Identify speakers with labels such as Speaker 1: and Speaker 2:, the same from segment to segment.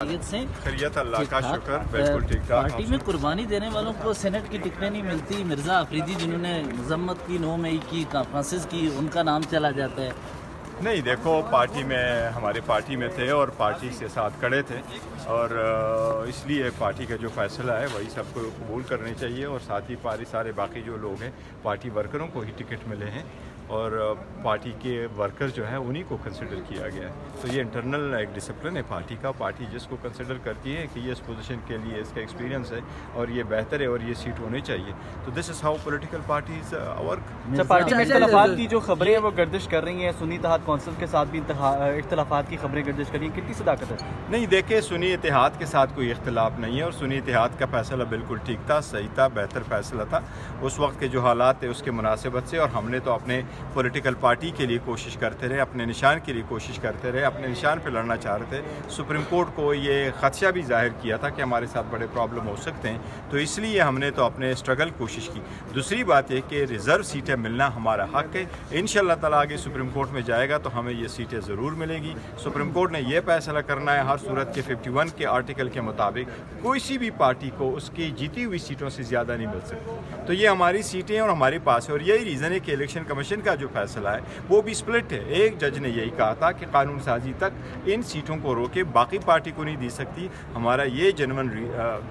Speaker 1: سے
Speaker 2: خیریت اللہ کا شکر بالکل ٹھیک ٹھاک.
Speaker 1: پارٹی میں قربانی دینے والوں کو سینٹ کی ٹکٹیں نہیں ملتی. مرزا آفریدی جنہوں نے مذمت کی، 9 مئی کی کانفرنسز کی، ان کا نام چلا جاتا ہے.
Speaker 2: نہیں دیکھو، پارٹی میں ہمارے پارٹی میں تھے اور پارٹی سے ساتھ کھڑے تھے، اور اس لیے پارٹی کا جو فیصلہ ہے وہی سب کو قبول کرنے چاہیے، اور ساتھ ہی سارے باقی جو لوگ ہیں پارٹی ورکروں کو ہی ٹکٹ ملے ہیں، اور پارٹی کے ورکر جو ہیں انہی کو کنسیڈر کیا گیا ہے. تو یہ انٹرنل ایک ڈسپلن ہے پارٹی کا. پارٹی جس کو کنسیڈر کرتی ہے کہ یہ اس پوزیشن کے لیے اس کا ایکسپیرینس ہے اور یہ بہتر ہے اور یہ سیٹ ہونی چاہیے، تو this is how political parties work.
Speaker 3: Party میں اختلافات کی جو خبریں ہیں وہ گردش کر رہی ہیں، سنی اتحاد کونسل کے ساتھ بھی اختلافات کی خبریں گردش کر رہی ہیں، کتنی صداقت ہے؟
Speaker 2: نہیں دیکھیں، سنی اتحاد کے ساتھ کوئی اختلاف نہیں ہے، اور سنی اتحاد کا فیصلہ بالکل ٹھیک تھا، صحیح تھا، بہتر فیصلہ تھا اس وقت کے جو حالات تھے اس کے مناسبت سے. اور ہم نے تو اپنے پولیٹیکل پارٹی کے لیے کوشش کرتے رہے، اپنے نشان کے لیے کوشش کرتے رہے، اپنے نشان پہ لڑنا چاہ رہے تھے. سپریم کورٹ کو یہ خدشہ بھی ظاہر کیا تھا کہ ہمارے ساتھ بڑے پرابلم ہو سکتے ہیں، تو اس لیے ہم نے تو اپنے اسٹرگل کوشش کی. دوسری بات یہ کہ ریزرو سیٹیں ملنا ہمارا حق ہے. انشاءاللہ تعالیٰ آگے سپریم کورٹ میں جائے گا تو ہمیں یہ سیٹیں ضرور ملیں گی. سپریم کورٹ نے یہ فیصلہ کرنا ہے ہر صورت کے 51 کے آرٹیکل کے مطابق کوئی بھی پارٹی کو اس کی جیتی ہوئی سیٹوں سے زیادہ نہیں مل سکتی. تو یہ ہماری سیٹیں اور ہمارے پاس ہے، اور یہی ریزن ہے کہ الیکشن کمیشن کا جو فیصلہ ہے وہ بھی سپلٹ ہے. ایک جج نے یہی کہا تھا کہ قانون سازی تک ان سیٹوں کو روکے، باقی پارٹی کو نہیں دی سکتی. ہمارا یہ جنون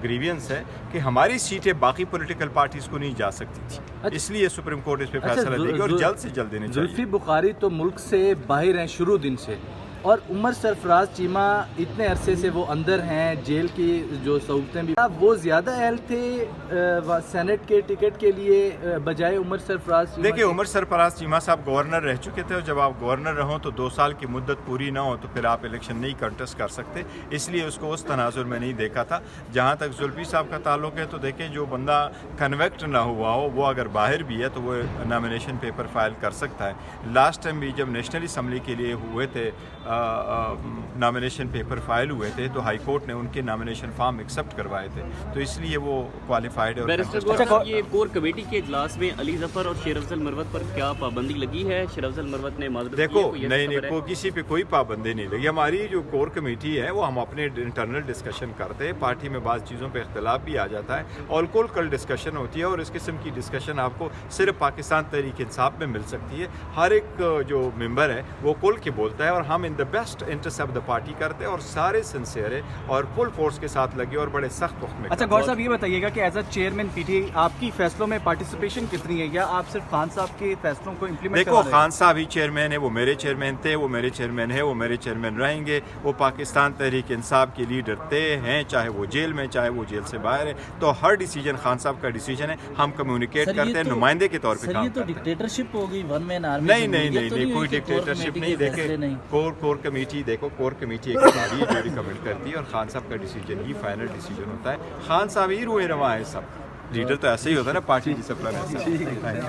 Speaker 2: گریوینس ہے کہ ہماری سیٹیں باقی پولیٹیکل پارٹیز کو نہیں جا سکتی تھی، اس لیے سپریم کورٹ اس پہ فیصلہ دے گی اور جلد سے جلد دینے چاہیے.
Speaker 4: زلفی بخاری تو ملک سے باہر ہیں شروع دن سے، اور عمر سرفراز چیمہ اتنے عرصے سے وہ اندر ہیں، جیل کی جو سہولتیں بھی، وہ زیادہ اہل تھے سینٹ کے ٹکٹ کے لیے بجائے عمر سرفراز چیمہ؟
Speaker 2: دیکھیں، عمر سرفراز چیمہ صاحب گورنر رہ چکے تھے، اور جب آپ گورنر رہو تو 2 سال کی مدت پوری نہ ہو تو پھر آپ الیکشن نہیں کنٹیسٹ کر سکتے. اس لیے اس کو اس تناظر میں نہیں دیکھا تھا. جہاں تک زلفی صاحب کا تعلق ہے تو دیکھیں، جو بندہ کنویکٹ نہ ہوا ہو وہ اگر باہر بھی ہے تو وہ نامینیشن پیپر فائل کر سکتا ہے. لاسٹ ٹائم بھی جب نیشنل اسمبلی کے لیے ہوئے تھے نامینیشن پیپر فائل ہوئے تھے تو ہائی کورٹ نے ان کے نامینیشن فارم ایکسیپٹ کروائے تھے، تو اس لیے وہ کوالیفائڈ ہے.
Speaker 5: یہ کور کمیٹی کے اجلاس میں علی ظفر اور شیر افضل مروت پر کیا پابندی لگی ہے؟ شیر افضل مروت نے معذرت
Speaker 2: دیکھو نہیں کسی پہ کوئی پابندی نہیں لگی. ہماری جو کور کمیٹی ہے وہ ہم اپنے انٹرنل ڈسکشن کرتے ہیں. پارٹی میں بعض چیزوں پہ اختلاف بھی آ جاتا ہے، آل کل ڈسکشن ہوتی ہے، اور اس قسم کی ڈسکشن آپ کو صرف پاکستان تحریک انصاف میں مل سکتی ہے. ہر ایک جو ممبر ہے وہ کھل کے بولتا ہے، اور ہم in the best interest of the party کرتے ہیں، اور سارے سنسیئر ہے اور فل فورس کے ساتھ لگے اور بڑے سخت وقت میں.
Speaker 3: اچھا گور صاحب، یہ بتائیے گا کہ as a chairman P T آپ کی فیصلوں میں پارٹیسپیشن کتنی ہے، یا آپ صرف خان صاحب کے فیصلوں کو امپلیمنٹ
Speaker 2: دیکھو، خان صاحب ہی چیئرمین ہے، وہ میرے چیئرمین تھے، وہ میرے چیئرمین ہے، وہ میرے چیئرمین رہیں گے. وہ پاکستان تحریک انصاف کے لیڈر تھے ہیں، چاہے وہ جیل میں چاہے وہ جیل سے باہر ہے. تو ہر ڈیسیجن خان صاحب کا ڈیسیجن ہے، ہم کمیونیکیٹ کرتے ہیں، نمائندے کے طور پہ کام کرتے ہیں.
Speaker 1: ڈکٹیٹرشپ ہو گئی، ون مین آرمی؟
Speaker 2: نہیں کوئی ڈکٹیٹرشپ نہیں. دیکھیں، کور کمیٹی دیکھو، کور کمیٹی ایک ہماری جو ریکمنڈ کرتی ہے، اور خان صاحب کا ڈیسیجن ہی فائنل ڈیسیجن ہوتا ہے. خان صاحب ہی روئے رواں ہے، سب لیڈر تو ایسے ہی ہوتا ہے نا، پارٹی ڈسپلن ایسا.